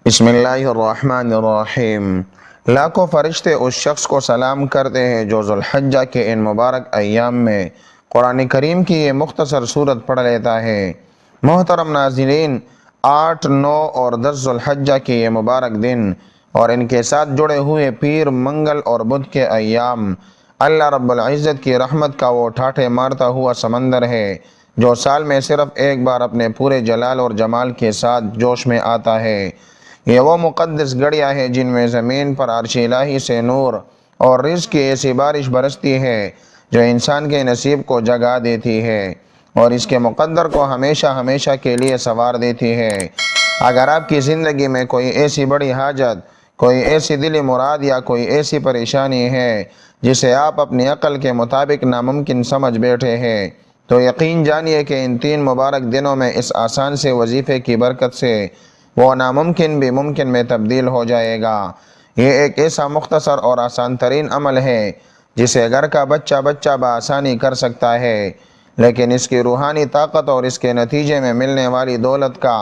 بسم اللہ الرحمن الرحیم۔ لاکھوں فرشتے اس شخص کو سلام کرتے ہیں جو ذوالحجہ کے ان مبارک ایام میں قرآن کریم کی یہ مختصر صورت پڑھ لیتا ہے۔ محترم ناظرین، 8، 9 اور 10 ذوالحجہ کے یہ مبارک دن اور ان کے ساتھ جڑے ہوئے پیر، منگل اور بدھ کے ایام اللہ رب العزت کی رحمت کا وہ ٹھاٹھے مارتا ہوا سمندر ہے جو سال میں صرف ایک بار اپنے پورے جلال اور جمال کے ساتھ جوش میں آتا ہے۔ یہ وہ مقدس گڑیاں ہیں جن میں زمین پر عرش الہی سے نور اور رزق کی ایسی بارش برستی ہے جو انسان کے نصیب کو جگا دیتی ہے اور اس کے مقدر کو ہمیشہ ہمیشہ کے لیے سنوار دیتی ہے۔ اگر آپ کی زندگی میں کوئی ایسی بڑی حاجت، کوئی ایسی دلی مراد یا کوئی ایسی پریشانی ہے جسے آپ اپنی عقل کے مطابق ناممکن سمجھ بیٹھے ہیں، تو یقین جانیے کہ ان 3 مبارک دنوں میں اس آسان سے وظیفے کی برکت سے وہ ناممکن بھی ممکن میں تبدیل ہو جائے گا۔ یہ ایک ایسا مختصر اور آسان ترین عمل ہے جسے گھر کا بچہ بآسانی کر سکتا ہے، لیکن اس کی روحانی طاقت اور اس کے نتیجے میں ملنے والی دولت کا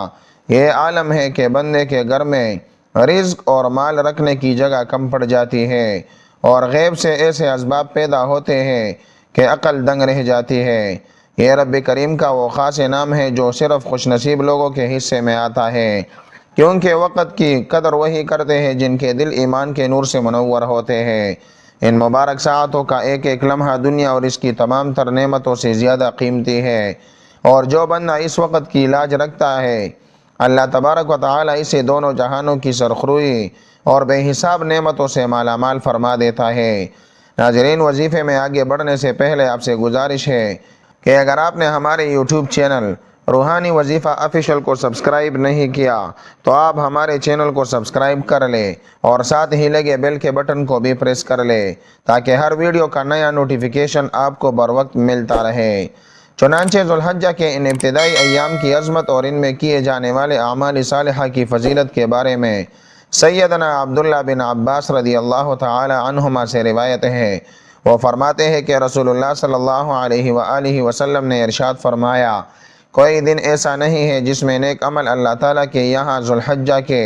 یہ عالم ہے کہ بندے کے گھر میں رزق اور مال رکھنے کی جگہ کم پڑ جاتی ہے اور غیب سے ایسے اسباب پیدا ہوتے ہیں کہ عقل دنگ رہ جاتی ہے۔ یہ رب کریم کا وہ خاص انعام ہے جو صرف خوش نصیب لوگوں کے حصے میں آتا ہے، کیونکہ وقت کی قدر وہی کرتے ہیں جن کے دل ایمان کے نور سے منور ہوتے ہیں۔ ان مبارک ساعتوں کا ایک ایک لمحہ دنیا اور اس کی تمام تر نعمتوں سے زیادہ قیمتی ہے، اور جو بندہ اس وقت کی لاج رکھتا ہے اللہ تبارک و تعالی اسے دونوں جہانوں کی سرخروئی اور بے حساب نعمتوں سے مالا مال فرما دیتا ہے۔ ناظرین، وظیفے میں آگے بڑھنے سے پہلے آپ سے گزارش ہے کہ اگر آپ نے ہمارے یوٹیوب چینل روحانی وظیفہ آفیشل کو سبسکرائب نہیں کیا تو آپ ہمارے چینل کو سبسکرائب کر لیں اور ساتھ ہی لگے بیل کے بٹن کو بھی پریس کر لیں تاکہ ہر ویڈیو کا نیا نوٹیفیکیشن آپ کو بر وقت ملتا رہے۔ چنانچہ ذوالحجہ کے ان ابتدائی ایام کی عظمت اور ان میں کیے جانے والے اعمال صالحہ کی فضیلت کے بارے میں سیدنا عبداللہ بن عباس رضی اللہ تعالی عنہما سے روایت ہے۔ وہ فرماتے ہیں کہ رسول اللہ صلی اللہ علیہ وآلہ وسلم نے ارشاد فرمایا، کوئی دن ایسا نہیں ہے جس میں نیک عمل اللہ تعالیٰ کے یہاں ذوالحجہ کے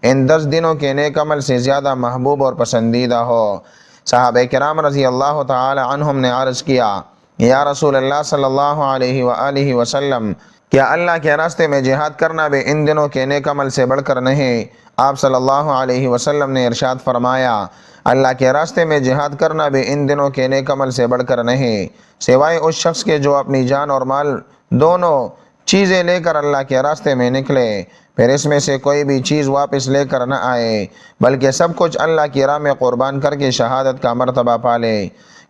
ان 10 دنوں کے نیک عمل سے زیادہ محبوب اور پسندیدہ ہو۔ صحابہ کرام رضی اللہ تعالی عنہم نے عرض کیا، یا رسول اللہ صلی اللہ علیہ وآلہ وسلم، کیا اللہ کے راستے میں جہاد کرنا بھی ان دنوں کے نیک عمل سے بڑھ کر نہیں؟ آپ صلی اللہ علیہ وسلم نے ارشاد فرمایا، اللہ کے راستے میں جہاد کرنا بھی ان دنوں کے نیک عمل سے بڑھ کر نہیں، سوائے اس شخص کے جو اپنی جان اور مال دونوں چیزیں لے کر اللہ کے راستے میں نکلے، پھر اس میں سے کوئی بھی چیز واپس لے کر نہ آئے بلکہ سب کچھ اللہ کی راہ میں قربان کر کے شہادت کا مرتبہ پالے۔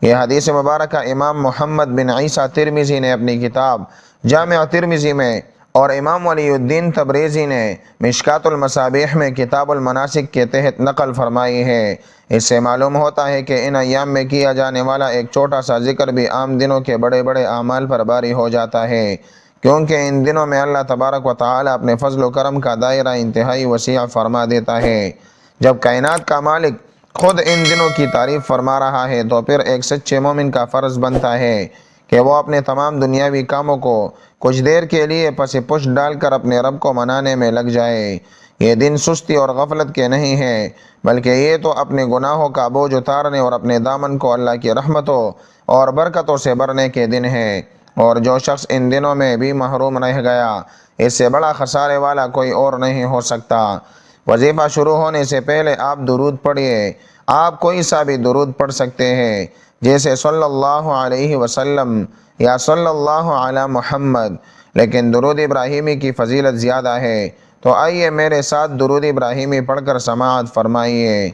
یہ حدیث مبارکہ امام محمد بن عیسیٰ ترمذی نے اپنی کتاب جامع ترمذی میں اور امام ولی الدین تبریزی نے مشکات المصابیح میں کتاب المناسک کے تحت نقل فرمائی ہے۔ اس سے معلوم ہوتا ہے کہ ان ایام میں کیا جانے والا ایک چھوٹا سا ذکر بھی عام دنوں کے بڑے بڑے اعمال پر باری ہو جاتا ہے، کیونکہ ان دنوں میں اللہ تبارک و تعالی اپنے فضل و کرم کا دائرہ انتہائی وسیع فرما دیتا ہے۔ جب کائنات کا مالک خود ان دنوں کی تعریف فرما رہا ہے تو پھر ایک سچے مومن کا فرض بنتا ہے کہ وہ اپنے تمام دنیاوی کاموں کو کچھ دیر کے لیے پس پش ڈال کر اپنے رب کو منانے میں لگ جائے۔ یہ دن سستی اور غفلت کے نہیں ہیں، بلکہ یہ تو اپنے گناہوں کا بوجھ اتارنے اور اپنے دامن کو اللہ کی رحمتوں اور برکتوں سے بھرنے کے دن ہیں، اور جو شخص ان دنوں میں بھی محروم رہ گیا، اس سے بڑا خسارے والا کوئی اور نہیں ہو سکتا۔ وظیفہ شروع ہونے سے پہلے آپ درود پڑھیے۔ آپ کوئی سا بھی درود پڑھ سکتے ہیں، جیسے صلی اللہ علیہ وسلم یا صلی اللہ علی محمد، لیکن درود ابراہیمی کی فضیلت زیادہ ہے، تو آئیے میرے ساتھ درود ابراہیمی پڑھ کر سماعت فرمائیے۔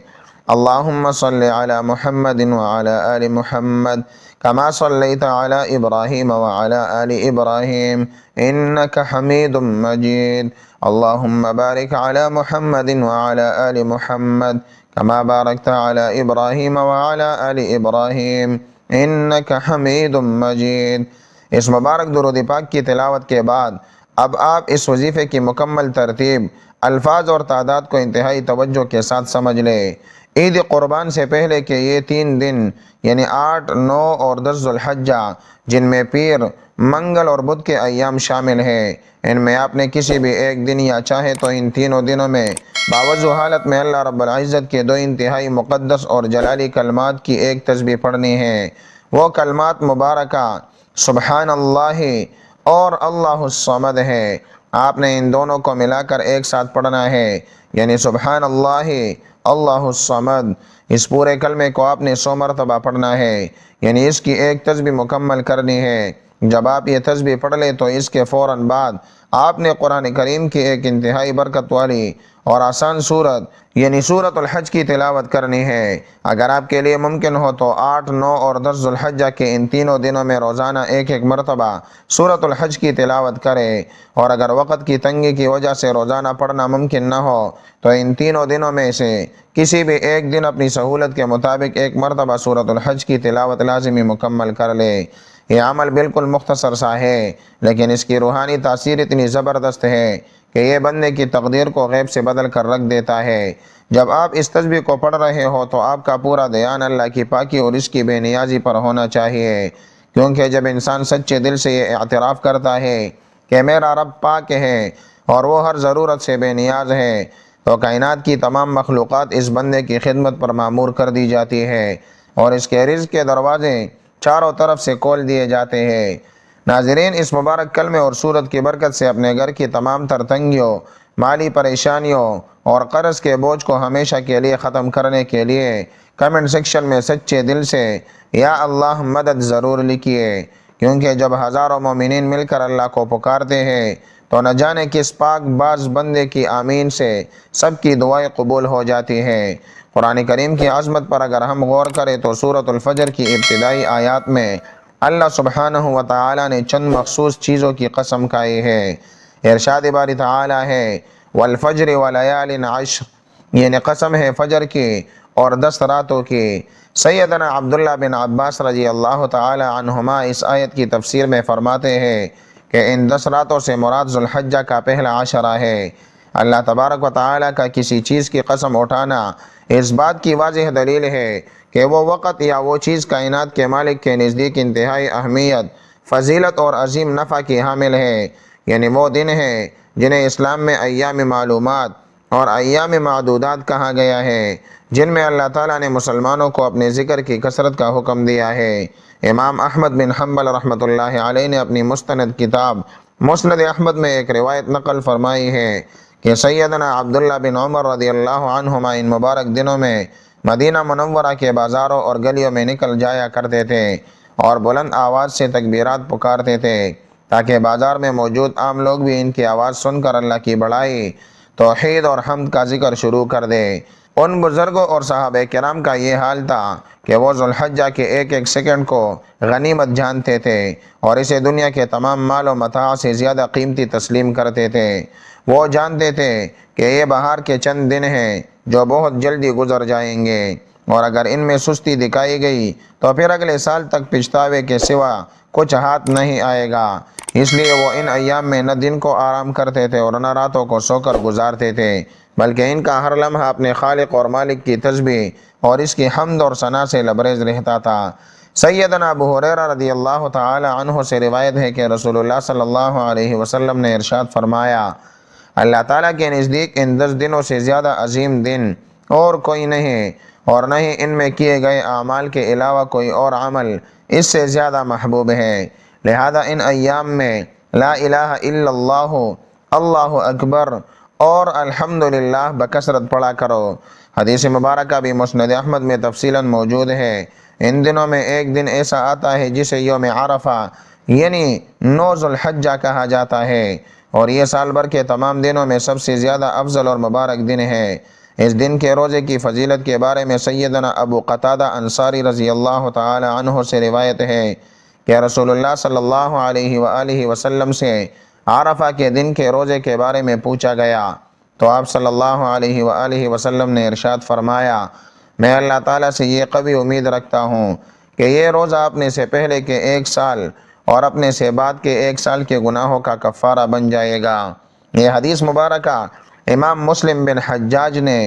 اللہم صلی علی محمد وعلی آل محمد کما صلیت علی ابراہیم وعلی آل ابراہیم انک حمید مجید۔ اللہم بارک علی محمد وعلی آل محمد کما بارکت علی ابراہیم وعلی آل ابراہیم انک حمید مجید۔ اس مبارک درود پاک کی تلاوت کے بعد اب آپ اس وظیفے کی مکمل ترتیب الفاظ اور تعداد کو انتہائی توجہ کے ساتھ سمجھ لے۔ عید قربان سے پہلے کے یہ 3 دن یعنی 8، 9 اور 10 ذو الحجہ، جن میں پیر، منگل اور بدھ کے ایام شامل ہیں، ان میں آپ نے کسی بھی ایک دن یا چاہے تو ان تینوں دنوں میں باوضو حالت میں اللہ رب العزت کے 2 انتہائی مقدس اور جلالی کلمات کی ایک تسبیح پڑھنی ہے۔ وہ کلمات مبارکہ سبحان اللہ اور اللہ الصمد ہے۔ آپ نے ان دونوں کو ملا کر ایک ساتھ پڑھنا ہے، یعنی سبحان اللہ اللہ الصمد۔ اس پورے کلمے کو آپ نے 100 مرتبہ پڑھنا ہے، یعنی اس کی ایک تسبیح مکمل کرنی ہے۔ جب آپ یہ تسبیح پڑھ لیں تو اس کے فوراً بعد آپ نے قرآن کریم کی ایک انتہائی برکت والی اور آسان سورت یعنی سورۃ الحج کی تلاوت کرنی ہے۔ اگر آپ کے لیے ممکن ہو تو 8، 9 اور 10 ذو الحجہ کے ان تینوں دنوں میں روزانہ ایک مرتبہ سورۃ الحج کی تلاوت کریں، اور اگر وقت کی تنگی کی وجہ سے روزانہ پڑھنا ممکن نہ ہو تو ان تینوں دنوں میں سے کسی بھی ایک دن اپنی سہولت کے مطابق ایک مرتبہ سورۃ الحج کی تلاوت لازمی مکمل کر لے۔ یہ عمل بالکل مختصر سا ہے، لیکن اس کی روحانی تاثیر اتنی زبردست ہے کہ یہ بندے کی تقدیر کو غیب سے بدل کر رکھ دیتا ہے۔ جب آپ اس تسبیح کو پڑھ رہے ہو تو آپ کا پورا دھیان اللہ کی پاکی اور اس کی بے نیازی پر ہونا چاہیے، کیونکہ جب انسان سچے دل سے یہ اعتراف کرتا ہے کہ میرا رب پاک ہے اور وہ ہر ضرورت سے بے نیاز ہے، تو کائنات کی تمام مخلوقات اس بندے کی خدمت پر معمور کر دی جاتی ہے اور اس کے رزق کے دروازے چاروں طرف سے کھول دیے جاتے ہیں۔ ناظرین، اس مبارک کلمے اور سورت کی برکت سے اپنے گھر کی تمام تر تنگیوں، مالی پریشانیوں اور قرض کے بوجھ کو ہمیشہ کے لیے ختم کرنے کے لیے کمنٹ سیکشن میں سچے دل سے یا اللہ مدد ضرور لکھیے، کیونکہ جب ہزاروں مومنین مل کر اللہ کو پکارتے ہیں تو نہ جانے کس پاک باز بندے کی آمین سے سب کی دعائیں قبول ہو جاتی ہیں۔ قرآن کریم کی عظمت پر اگر ہم غور کریں تو سورۃ الفجر کی ابتدائی آیات میں اللہ سبحانہ و تعالی نے چند مخصوص چیزوں کی قسم کھائی ہے۔ ارشاد باری تعالی ہے والفجر ولیال عشر، یعنی قسم ہے فجر کی اور 10 راتوں کی۔ سیدنا عبداللہ بن عباس رضی اللہ تعالی عنہما اس آیت کی تفسیر میں فرماتے ہیں کہ ان 10 راتوں سے مراد ذو الحجہ کا پہلا عشرہ ہے۔ اللہ تبارک و تعالی کا کسی چیز کی قسم اٹھانا اس بات کی واضح دلیل ہے کہ وہ وقت یا وہ چیز کائنات کے مالک کے نزدیک انتہائی اہمیت، فضیلت اور عظیم نفع کی حامل ہے، یعنی وہ دن ہیں جنہیں اسلام میں ایام معلومات اور ایام معدودات کہا گیا ہے، جن میں اللہ تعالیٰ نے مسلمانوں کو اپنے ذکر کی کثرت کا حکم دیا ہے۔ امام احمد بن حنبل رحمۃ اللہ علیہ نے اپنی مستند کتاب مسند احمد میں ایک روایت نقل فرمائی ہے کہ سیدنا عبداللہ بن عمر رضی اللہ عنہما ان مبارک دنوں میں مدینہ منورہ کے بازاروں اور گلیوں میں نکل جایا کرتے تھے اور بلند آواز سے تکبیرات پکارتے تھے تاکہ بازار میں موجود عام لوگ بھی ان کی آواز سن کر اللہ کی بڑائی، توحید اور حمد کا ذکر شروع کر دے۔ ان بزرگوں اور صحابہ کرام کا یہ حال تھا کہ وہ ذو الحجہ کے ایک ایک سیکنڈ کو غنیمت جانتے تھے اور اسے دنیا کے تمام مال و متاع سے زیادہ قیمتی تسلیم کرتے تھے۔ وہ جانتے تھے کہ یہ بہار کے چند دن ہیں جو بہت جلدی گزر جائیں گے، اور اگر ان میں سستی دکھائی گئی تو پھر اگلے سال تک پچھتاوے کے سوا کچھ ہاتھ نہیں آئے گا۔ اس لیے وہ ان ایام میں نہ دن کو آرام کرتے تھے اور نہ راتوں کو سو کر گزارتے تھے، بلکہ ان کا ہر لمحہ اپنے خالق اور مالک کی تسبیح اور اس کی حمد اور ثنا سے لبریز رہتا تھا۔ سیدنا ابو ہریرہ رضی اللہ تعالی عنہ سے روایت ہے کہ رسول اللہ صلی اللہ علیہ وسلم نے ارشاد فرمایا، اللہ تعالیٰ کے نزدیک ان 10 دنوں سے زیادہ عظیم دن اور کوئی نہیں، اور نہ ہی ان میں کیے گئے اعمال کے علاوہ کوئی اور عمل اس سے زیادہ محبوب ہے۔ لہذا ان ایام میں لا الہ الا اللہ، اللہ اکبر اور الحمدللہ بکثرت پڑھا کرو۔ حدیث مبارکہ بھی مسند احمد میں تفصیلاً موجود ہے۔ ان دنوں میں ایک دن ایسا آتا ہے جسے یوم عرفہ یعنی 9 ذو الحجہ کہا جاتا ہے، اور یہ سال بھر کے تمام دنوں میں سب سے زیادہ افضل اور مبارک دن ہے۔ اس دن کے روزے کی فضیلت کے بارے میں سیدنا ابو قتادہ انصاری رضی اللہ تعالی عنہ سے روایت ہے کہ رسول اللہ صلی اللہ علیہ وآلہ وسلم سے عرفہ کے دن کے روزے کے بارے میں پوچھا گیا تو آپ صلی اللہ علیہ وآلہ وسلم نے ارشاد فرمایا، میں اللہ تعالیٰ سے یہ قوی امید رکھتا ہوں کہ یہ روزہ اپنے سے پہلے کے 1 سال اور اپنے سے بعد کے 1 سال کے گناہوں کا کفارہ بن جائے گا۔ یہ حدیث مبارکہ امام مسلم بن حجاج نے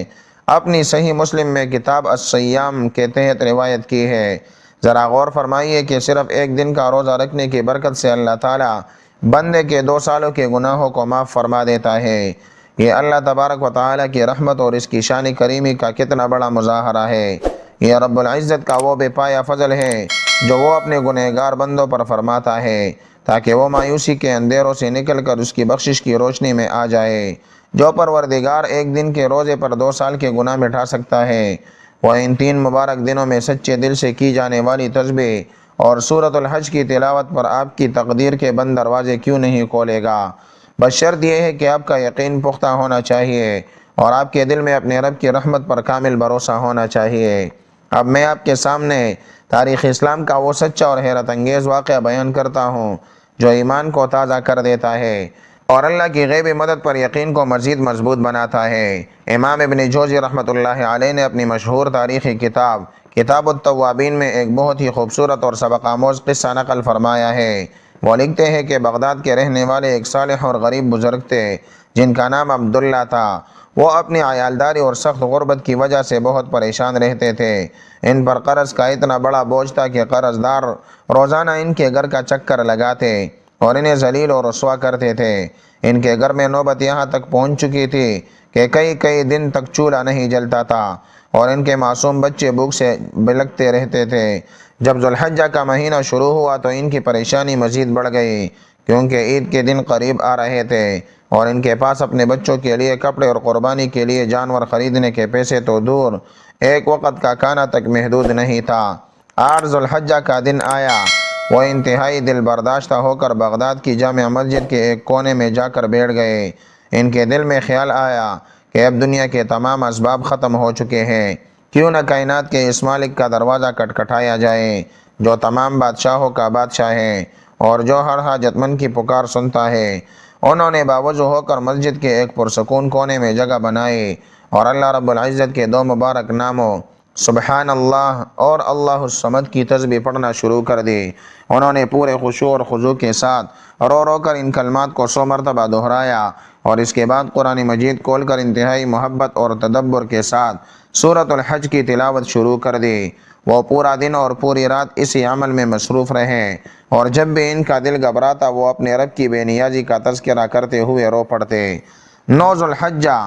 اپنی صحیح مسلم میں کتاب الصیام کے تحت روایت کی ہے۔ ذرا غور فرمائیے کہ صرف ایک دن کا روزہ رکھنے کی برکت سے اللہ تعالیٰ بندے کے 2 سالوں کے گناہوں کو معاف فرما دیتا ہے۔ یہ اللہ تبارک و تعالیٰ کی رحمت اور اس کی شان کریمی کا کتنا بڑا مظاہرہ ہے۔ یہ رب العزت کا وہ بے پایا فضل ہے جو وہ اپنے گنہگار بندوں پر فرماتا ہے تاکہ وہ مایوسی کے اندھیروں سے نکل کر اس کی بخشش کی روشنی میں آ جائے۔ جو پروردگار ایک دن کے روزے پر 2 سال کے گناہ مٹا سکتا ہے، وہ ان 3 مبارک دنوں میں سچے دل سے کی جانے والی تسبیح اور سورۃ الحج کی تلاوت پر آپ کی تقدیر کے بند دروازے کیوں نہیں کھولے گا؟ بس شرط یہ ہے کہ آپ کا یقین پختہ ہونا چاہیے اور آپ کے دل میں اپنے رب کی رحمت پر کامل بھروسہ ہونا چاہیے۔ اب میں آپ کے سامنے تاریخ اسلام کا وہ سچا اور حیرت انگیز واقعہ بیان کرتا ہوں جو ایمان کو تازہ کر دیتا ہے اور اللہ کی غیبی مدد پر یقین کو مزید مضبوط بناتا ہے۔ امام ابن جوزی رحمۃ اللہ علیہ نے اپنی مشہور تاریخی کتاب التوابین میں ایک بہت ہی خوبصورت اور سبق آموز قصہ نقل فرمایا ہے۔ وہ لکھتے ہیں کہ بغداد کے رہنے والے ایک صالح اور غریب بزرگ تھے جن کا نام عبداللہ تھا۔ وہ اپنی عیالداری اور سخت غربت کی وجہ سے بہت پریشان رہتے تھے۔ ان پر قرض کا اتنا بڑا بوجھ تھا کہ قرض دار روزانہ ان کے گھر کا چکر لگاتے اور انہیں ذلیل اور رسوا کرتے تھے۔ ان کے گھر میں نوبت یہاں تک پہنچ چکی تھی کہ کئی دن تک چولہا نہیں جلتا تھا اور ان کے معصوم بچے بھوک سے بلکتے رہتے تھے۔ جب ذو الحجہ کا مہینہ شروع ہوا تو ان کی پریشانی مزید بڑھ گئی کیونکہ عید کے دن قریب آ رہے تھے اور ان کے پاس اپنے بچوں کے لیے کپڑے اور قربانی کے لیے جانور خریدنے کے پیسے تو دور، ایک وقت کا کھانا تک محدود نہیں تھا۔ 8 ذو الحجہ کا دن آیا۔ وہ انتہائی دل برداشتہ ہو کر بغداد کی جامع مسجد کے ایک کونے میں جا کر بیٹھ گئے۔ ان کے دل میں خیال آیا کہ اب دنیا کے تمام اسباب ختم ہو چکے ہیں، کیوں نہ کائنات کے اس مالک کا دروازہ کھٹکھٹایا جائے جو تمام بادشاہوں کا بادشاہ ہے اور جو ہر حاجت مند کی پکار سنتا ہے۔ انہوں نے باوضو ہو کر مسجد کے ایک پرسکون کونے میں جگہ بنائی اور اللہ رب العزت کے 2 مبارک ناموں سبحان اللہ اور اللہ الصمد کی تسبیح پڑھنا شروع کر دی۔ انہوں نے پورے خشوع اور خضوع کے ساتھ رو کر ان کلمات کو 100 مرتبہ دہرایا اور اس کے بعد قرآن مجید کھول کر انتہائی محبت اور تدبر کے ساتھ سورۃ الحج کی تلاوت شروع کر دی۔ وہ پورا دن اور پوری رات اسی عمل میں مصروف رہے اور جب بھی ان کا دل گھبراتا وہ اپنے رب کی بے نیازی کا تذکرہ کرتے ہوئے رو پڑتے۔ 9 ذو الحجہ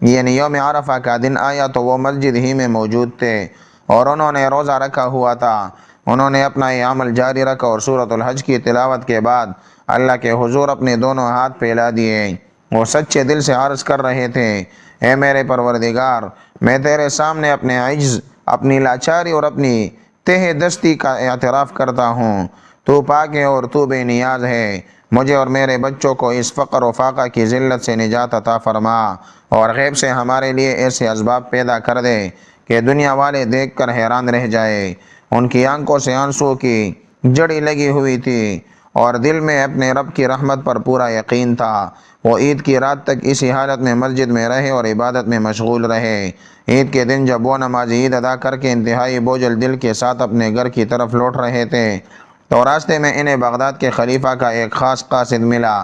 یعنی یوم عرفہ کا دن آیا تو وہ مسجد ہی میں موجود تھے اور انہوں نے روزہ رکھا ہوا تھا۔ انہوں نے اپنا یہ عمل جاری رکھا اور سورۃ الحج کی تلاوت کے بعد اللہ کے حضور اپنے دونوں ہاتھ پھیلا دیے۔ وہ سچے دل سے عرض کر رہے تھے، اے میرے پروردگار، میں تیرے سامنے اپنے عجز، اپنی لاچاری اور اپنی تہ دستی کا اعتراف کرتا ہوں۔ تو پاک ہے اور تو بے نیاز ہے۔ مجھے اور میرے بچوں کو اس فقر و فاقہ کی ذلت سے نجات عطا فرما اور غیب سے ہمارے لیے ایسے اسباب پیدا کر دے کہ دنیا والے دیکھ کر حیران رہ جائے۔ ان کی آنکھوں سے آنسو کی جڑی لگی ہوئی تھی اور دل میں اپنے رب کی رحمت پر پورا یقین تھا۔ وہ عید کی رات تک اسی حالت میں مسجد میں رہے اور عبادت میں مشغول رہے۔ عید کے دن جب وہ نماز عید ادا کر کے انتہائی بوجھل دل کے ساتھ اپنے گھر کی طرف لوٹ رہے تھے تو راستے میں انہیں بغداد کے خلیفہ کا ایک خاص قاصد ملا۔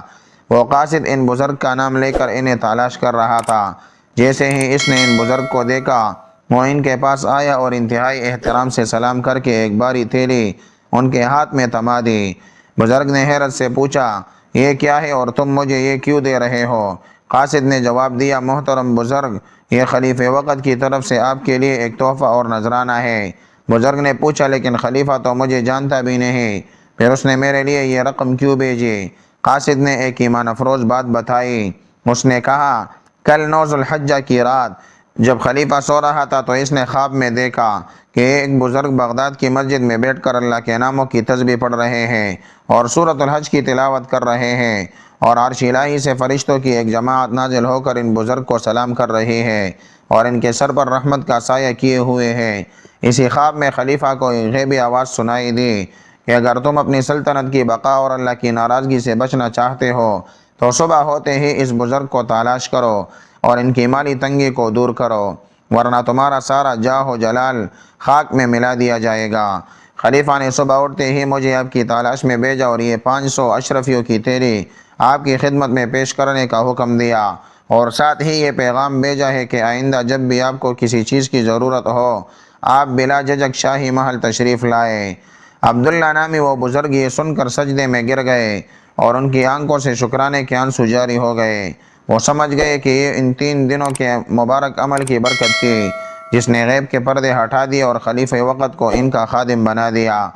وہ قاصد ان بزرگ کا نام لے کر انہیں تلاش کر رہا تھا۔ جیسے ہی اس نے ان بزرگ کو دیکھا وہ ان کے پاس آیا اور انتہائی احترام سے سلام کر کے ایک باری تھیلی ان کے ہاتھ میں تھما دی۔ بزرگ نے حیرت سے پوچھا، یہ کیا ہے اور تم مجھے یہ کیوں دے رہے ہو؟ قاصد نے جواب دیا، محترم بزرگ، یہ خلیفہ وقت کی طرف سے آپ کے لیے ایک تحفہ اور نذرانہ ہے۔ بزرگ نے پوچھا، لیکن خلیفہ تو مجھے جانتا بھی نہیں، پھر اس نے میرے لیے یہ رقم کیوں بھیجی؟ قاصد نے ایک ایمان افروز بات بتائی۔ اس نے کہا، کل 9 ذو الحجہ کی رات جب خلیفہ سو رہا تھا تو اس نے خواب میں دیکھا کہ ایک بزرگ بغداد کی مسجد میں بیٹھ کر اللہ کے ناموں کی تسبیح پڑھ رہے ہیں اور سورۃ الحج کی تلاوت کر رہے ہیں اور عرش الہی سے فرشتوں کی ایک جماعت نازل ہو کر ان بزرگ کو سلام کر رہی ہے اور ان کے سر پر رحمت کا سایہ کیے ہوئے ہیں۔ اسی خواب میں خلیفہ کو ایک غیبی آواز سنائی دی کہ اگر تم اپنی سلطنت کی بقا اور اللہ کی ناراضگی سے بچنا چاہتے ہو تو صبح ہوتے ہی اس بزرگ کو تلاش کرو اور ان کی مالی تنگی کو دور کرو، ورنہ تمہارا سارا جاہ و جلال خاک میں ملا دیا جائے گا۔ خلیفہ نے صبح اٹھتے ہی مجھے آپ کی تلاش میں بھیجا اور یہ 500 اشرفیوں کی تھیلی آپ کی خدمت میں پیش کرنے کا حکم دیا۔ اور ساتھ ہی یہ پیغام بھیجا ہے کہ آئندہ جب بھی آپ کو کسی چیز کی ضرورت ہو آپ بلا جھجک شاہی محل تشریف لائے۔ عبداللہ نامی وہ بزرگ یہ سن کر سجدے میں گر گئے اور ان کی آنکھوں سے شکرانے کے آنسو جاری ہو گئے۔ وہ سمجھ گئے کہ یہ ان 3 دنوں کے مبارک عمل کی برکت تھی جس نے غیب کے پردے ہٹا دیے اور خلیفہ وقت کو ان کا خادم بنا دیا۔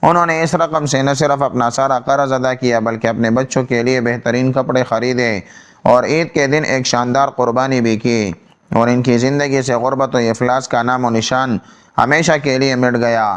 انہوں نے اس رقم سے نہ صرف اپنا سارا قرض ادا کیا بلکہ اپنے بچوں کے لیے بہترین کپڑے خریدے اور عید کے دن ایک شاندار قربانی بھی کی، اور ان کی زندگی سے غربت و افلاس کا نام و نشان ہمیشہ کے لیے مٹ گیا۔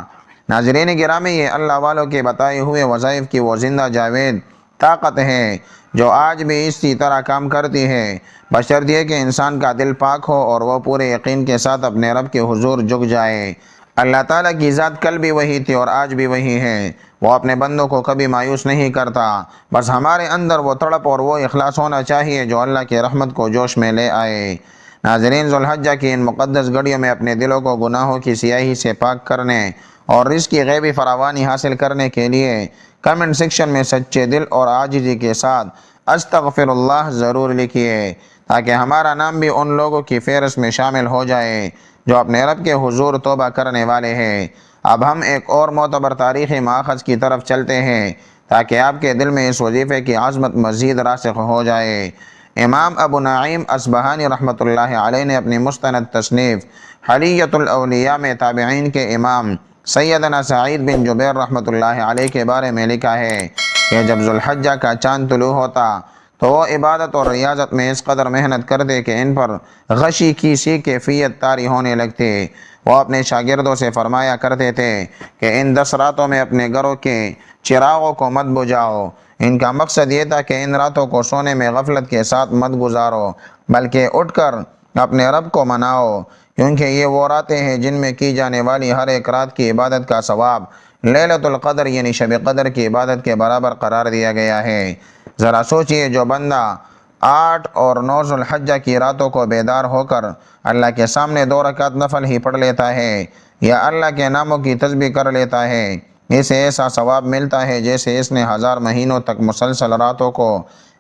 ناظرین گرامی، یہ اللہ والوں کے بتائے ہوئے وظائف کی وہ زندہ جاوید طاقت ہے جو آج بھی اسی طرح کام کرتی ہے، بشرط یہ کہ انسان کا دل پاک ہو اور وہ پورے یقین کے ساتھ اپنے رب کے حضور جھک جائے۔ اللہ تعالیٰ کی ذات کل بھی وہی تھی اور آج بھی وہی ہے۔ وہ اپنے بندوں کو کبھی مایوس نہیں کرتا، بس ہمارے اندر وہ تڑپ اور وہ اخلاص ہونا چاہیے جو اللہ کی رحمت کو جوش میں لے آئے۔ ناظرین، ذو الحجہ کی ان مقدس گھڑیوں میں اپنے دلوں کو گناہوں کی سیاہی سے پاک کرنے اور رزق کی غیبی فراوانی حاصل کرنے کے لیے کمنٹ سیکشن میں سچے دل اور عاجزی کے ساتھ استغفر اللہ ضرور لکھیے تاکہ ہمارا نام بھی ان لوگوں کی فہرست میں شامل ہو جائے جو اپنے رب کے حضور توبہ کرنے والے ہیں۔ اب ہم ایک اور معتبر تاریخی ماخذ کی طرف چلتے ہیں تاکہ آپ کے دل میں اس وظیفے کی عظمت مزید راسخ ہو جائے۔ امام ابو نعیم اصبہانی رحمۃ اللہ علیہ نے اپنی مستند تصنیف حلیۃ الاولیاء میں تابعین کے امام سیدنا سعید بن جبیر رحمۃ اللہ علیہ کے بارے میں لکھا ہے کہ جب ذو الحجہ کا چاند طلوع ہوتا تو وہ عبادت اور ریاضت میں اس قدر محنت کرتے کہ ان پر غشی کی سی کیفیت طاری ہونے لگتی۔ وہ اپنے شاگردوں سے فرمایا کرتے تھے کہ ان 10 راتوں میں اپنے گھروں کے چراغوں کو مت بجھاؤ۔ ان کا مقصد یہ تھا کہ ان راتوں کو سونے میں غفلت کے ساتھ مت گزارو بلکہ اٹھ کر اپنے رب کو مناؤ، کیونکہ یہ وہ راتیں ہیں جن میں کی جانے والی ہر ایک رات کی عبادت کا ثواب لیلۃ القدر یعنی شب قدر کی عبادت کے برابر قرار دیا گیا ہے۔ ذرا سوچئے، جو بندہ 8 اور 9 ذو الحجہ کی راتوں کو بیدار ہو کر اللہ کے سامنے 2 رکعت نفل ہی پڑھ لیتا ہے یا اللہ کے ناموں کی تسبیح کر لیتا ہے، اسے ایسا ثواب ملتا ہے جیسے اس نے 1000 مہینوں تک مسلسل راتوں کو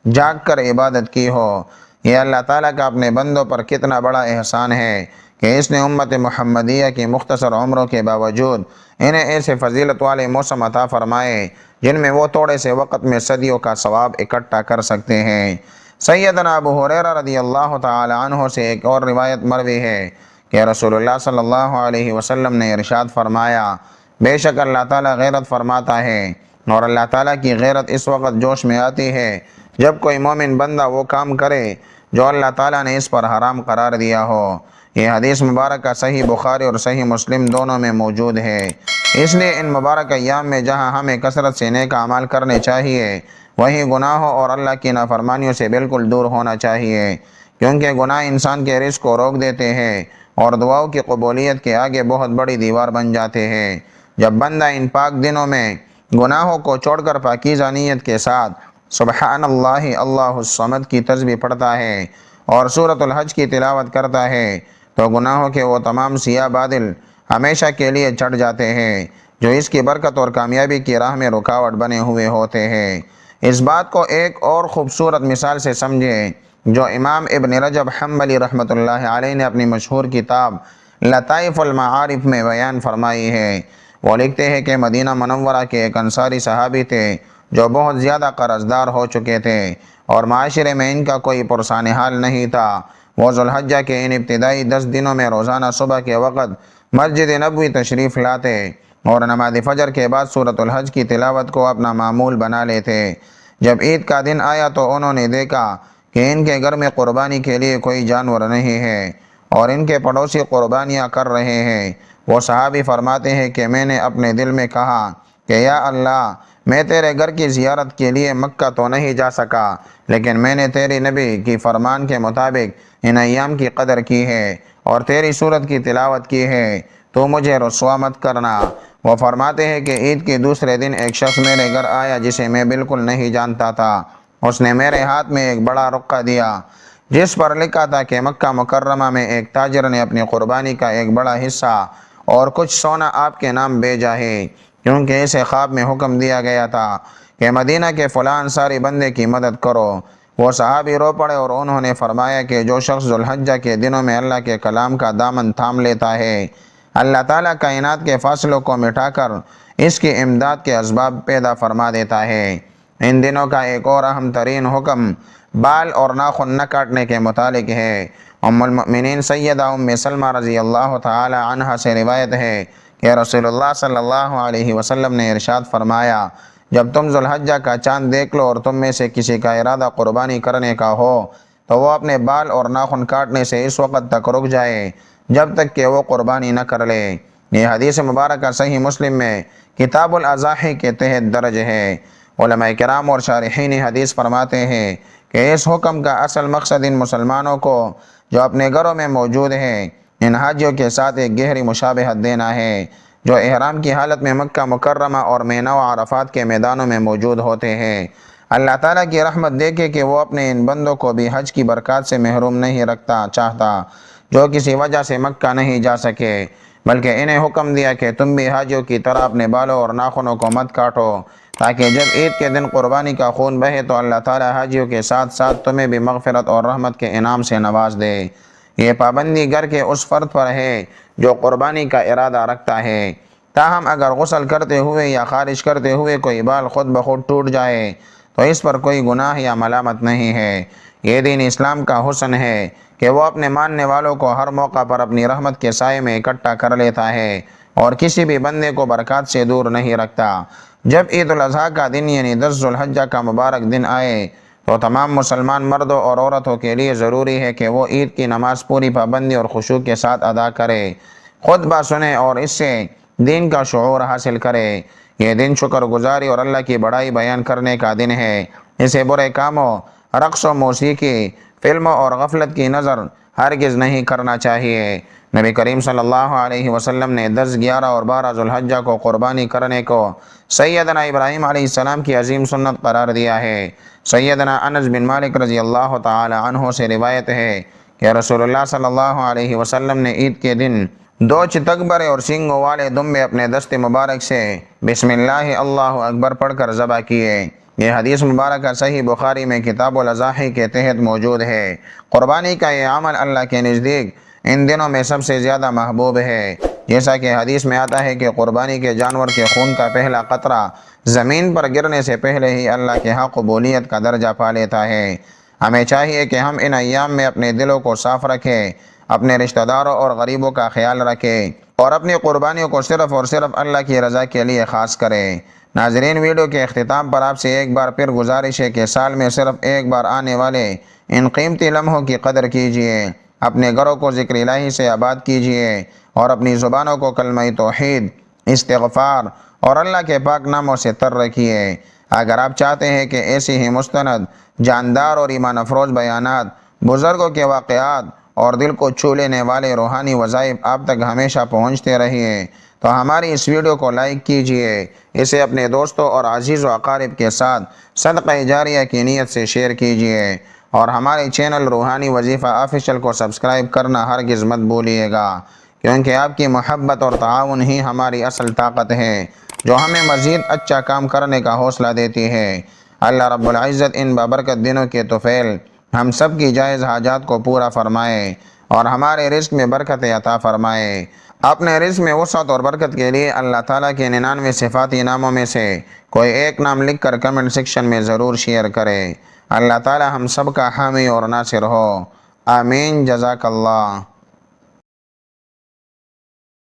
جاگ کر عبادت کی ہو۔ یہ اللہ تعالیٰ کا اپنے بندوں پر کتنا بڑا احسان ہے کہ اس نے امت محمدیہ کی مختصر عمروں کے باوجود انہیں ایسے فضیلت والے موسم عطا فرمائے جن میں وہ تھوڑے سے وقت میں صدیوں کا ثواب اکٹھا کر سکتے ہیں۔ سیدنا ابو ہریرہ رضی اللہ تعالی عنہ سے ایک اور روایت مروی ہے کہ رسول اللہ صلی اللہ علیہ وسلم نے ارشاد فرمایا، بے شک اللہ تعالیٰ غیرت فرماتا ہے، اور اللہ تعالیٰ کی غیرت اس وقت جوش میں آتی ہے جب کوئی مومن بندہ وہ کام کرے جو اللہ تعالیٰ نے اس پر حرام قرار دیا ہو۔ یہ حدیث مبارکہ صحیح بخاری اور صحیح مسلم دونوں میں موجود ہے۔ اس لیے ان مبارک ایام میں جہاں ہمیں کثرت سے نیک اعمال کرنے چاہیے وہیں گناہوں اور اللہ کی نافرمانیوں سے بالکل دور ہونا چاہیے، کیونکہ گناہ انسان کے رزق کو روک دیتے ہیں اور دعاؤں کی قبولیت کے آگے بہت بڑی دیوار بن جاتے ہیں۔ جب بندہ ان پاک دنوں میں گناہوں کو چھوڑ کر پاکیزہ نیت کے ساتھ سبحان اللہ اللہ الصمد کی تسبیح پڑھتا ہے اور سورۃ الحج کی تلاوت کرتا ہے تو گناہوں کے وہ تمام سیاہ بادل ہمیشہ کے لیے چھٹ جاتے ہیں جو اس کی برکت اور کامیابی کی راہ میں رکاوٹ بنے ہوئے ہوتے ہیں۔ اس بات کو ایک اور خوبصورت مثال سے سمجھیں جو امام ابن رجب حنبلی رحمۃ اللہ علیہ نے اپنی مشہور کتاب لطائف المعارف میں بیان فرمائی ہے۔ وہ لکھتے ہیں کہ مدینہ منورہ کے ایک انصاری صحابی تھے جو بہت زیادہ قرض دار ہو چکے تھے اور معاشرے میں ان کا کوئی پرسان حال نہیں تھا۔ وہ ذو الحجہ کے ان ابتدائی 10 دنوں میں روزانہ صبح کے وقت مسجد نبوی تشریف لاتے اور نماز فجر کے بعد سورۃ الحج کی تلاوت کو اپنا معمول بنا لیتے۔ جب عید کا دن آیا تو انہوں نے دیکھا کہ ان کے گھر میں قربانی کے لیے کوئی جانور نہیں ہے اور ان کے پڑوسی قربانیاں کر رہے ہیں۔ وہ صحابی فرماتے ہیں کہ میں نے اپنے دل میں کہا کہ یا اللہ، میں تیرے گھر کی زیارت کے لیے مکہ تو نہیں جا سکا لیکن میں نے تیری نبی کی فرمان کے مطابق ان ایام کی قدر کی ہے اور تیری سورت کی تلاوت کی ہے، تو مجھے رسوا مت کرنا۔ وہ فرماتے ہیں کہ عید کے دوسرے دن ایک شخص میرے گھر آیا جسے میں بالکل نہیں جانتا تھا۔ اس نے میرے ہاتھ میں ایک بڑا رقعہ دیا جس پر لکھا تھا کہ مکہ مکرمہ میں ایک تاجر نے اپنی قربانی کا ایک بڑا حصہ اور کچھ سونا آپ کے نام بھیجا ہے، کیونکہ اسے خواب میں حکم دیا گیا تھا کہ مدینہ کے فلاں انصاری بندے کی مدد کرو۔ وہ صحابی رو پڑے اور انہوں نے فرمایا کہ جو شخص ذوالحجہ کے دنوں میں اللہ کے کلام کا دامن تھام لیتا ہے، اللہ تعالیٰ کائنات کے فاصلوں کو مٹا کر اس کی امداد کے اسباب پیدا فرما دیتا ہے۔ ان دنوں کا ایک اور اہم ترین حکم بال اور ناخن نہ کاٹنے کے متعلق ہے۔ ام المؤمنین سیدہ ام سلمہ رضی اللہ تعالی عنہا سے روایت ہے کہ رسول اللہ صلی اللہ علیہ وسلم نے ارشاد فرمایا، جب تم ذوالحجہ کا چاند دیکھ لو اور تم میں سے کسی کا ارادہ قربانی کرنے کا ہو تو وہ اپنے بال اور ناخن کاٹنے سے اس وقت تک رک جائے جب تک کہ وہ قربانی نہ کر لے۔ یہ حدیث مبارکہ صحیح مسلم میں کتاب الاضاحی کے تحت درج ہے۔ علماء کرام اور شارحین حدیث فرماتے ہیں کہ اس حکم کا اصل مقصد ان مسلمانوں کو جو اپنے گھروں میں موجود ہیں ان حاجیوں کے ساتھ ایک گہری مشابہت دینا ہے جو احرام کی حالت میں مکہ مکرمہ اور مینا و عرفات کے میدانوں میں موجود ہوتے ہیں۔ اللہ تعالیٰ کی رحمت دیکھے کہ وہ اپنے ان بندوں کو بھی حج کی برکات سے محروم نہیں رکھتا چاہتا جو کسی وجہ سے مکہ نہیں جا سکے، بلکہ انہیں حکم دیا کہ تم بھی حاجیوں کی طرح اپنے بالوں اور ناخنوں کو مت کاٹو تاکہ جب عید کے دن قربانی کا خون بہے تو اللہ تعالیٰ حاجیوں کے ساتھ ساتھ تمہیں بھی مغفرت اور رحمت کے انعام سے نواز دے۔ یہ پابندی گھر کے اس فرد پر ہے جو قربانی کا ارادہ رکھتا ہے، تاہم اگر غسل کرتے ہوئے یا خارج کرتے ہوئے کوئی بال خود بخود ٹوٹ جائے تو اس پر کوئی گناہ یا ملامت نہیں ہے۔ یہ دین اسلام کا حسن ہے کہ وہ اپنے ماننے والوں کو ہر موقع پر اپنی رحمت کے سائے میں اکٹھا کر لیتا ہے اور کسی بھی بندے کو برکات سے دور نہیں رکھتا۔ جب عید الاضحیٰ کا دن یعنی 10 ذوالحجہ کا مبارک دن آئے تو تمام مسلمان مردوں اور عورتوں کے لیے ضروری ہے کہ وہ عید کی نماز پوری پابندی اور خشوع کے ساتھ ادا کرے، خطبہ سنے اور اس سے دین کا شعور حاصل کرے۔ یہ دن شکر گزاری اور اللہ کی بڑائی بیان کرنے کا دن ہے۔ اسے برے کاموں، رقص و موسیقی، فلموں اور غفلت کی نظر ہرگز نہیں کرنا چاہیے۔ نبی کریم صلی اللہ علیہ وسلم نے 10، 11 اور 12 ذوالحجہ کو قربانی کرنے کو سیدنا ابراہیم علیہ السلام کی عظیم سنت قرار دیا ہے۔ سیدنا انس بن مالک رضی اللہ تعالی عنہ سے روایت ہے کہ رسول اللہ صلی اللہ علیہ وسلم نے عید کے دن 2 چتکبرے اور سینگوں والے دمبے اپنے دست مبارک سے بسم اللہ اللہ اکبر پڑھ کر ذبح کیے۔ یہ حدیث مبارکہ صحیح بخاری میں کتاب الاضاحی کے تحت موجود ہے۔ قربانی کا یہ عمل اللہ کے نزدیک ان دنوں میں سب سے زیادہ محبوب ہے، جیسا کہ حدیث میں آتا ہے کہ قربانی کے جانور کے خون کا پہلا قطرہ زمین پر گرنے سے پہلے ہی اللہ کے ہاں قبولیت کا درجہ پا لیتا ہے۔ ہمیں چاہیے کہ ہم ان ایام میں اپنے دلوں کو صاف رکھیں، اپنے رشتہ داروں اور غریبوں کا خیال رکھیں اور اپنی قربانیوں کو صرف اور صرف اللہ کی رضا کے لیے خاص کریں۔ ناظرین، ویڈیو کے اختتام پر آپ سے ایک بار پھر گزارش ہے کہ سال میں صرف ایک بار آنے والے ان قیمتی لمحوں کی قدر کیجیے، اپنے گھروں کو ذکر الہی سے آباد کیجیے اور اپنی زبانوں کو کلمہ توحید، استغفار اور اللہ کے پاک ناموں سے تر رکھیے۔ اگر آپ چاہتے ہیں کہ ایسی ہی مستند، جاندار اور ایمان افروز بیانات، بزرگوں کے واقعات اور دل کو چھو لینے والے روحانی وظائف آپ تک ہمیشہ پہنچتے رہیں تو ہماری اس ویڈیو کو لائک کیجیے، اسے اپنے دوستوں اور عزیز و اقارب کے ساتھ صدقہ جاریہ کی نیت سے شیئر کیجیے اور ہمارے چینل روحانی وظیفہ آفیشل کو سبسکرائب کرنا ہرگز مت بھولیے گا، کیونکہ آپ کی محبت اور تعاون ہی ہماری اصل طاقت ہے جو ہمیں مزید اچھا کام کرنے کا حوصلہ دیتی ہے۔ اللہ رب العزت ان بابرکت دنوں کے طفیل ہم سب کی جائز حاجات کو پورا فرمائے اور ہمارے رزق میں برکت عطا فرمائے۔ اپنے رزق میں وسعت اور برکت کے لیے اللہ تعالیٰ کے 99 صفاتی ناموں میں سے کوئی ایک نام لکھ کر کمنٹ سیکشن میں ضرور شیئر کرے۔ اللہ تعالیٰ ہم سب کا حامی اور ناصر ہو، آمین۔ جزاک اللہ۔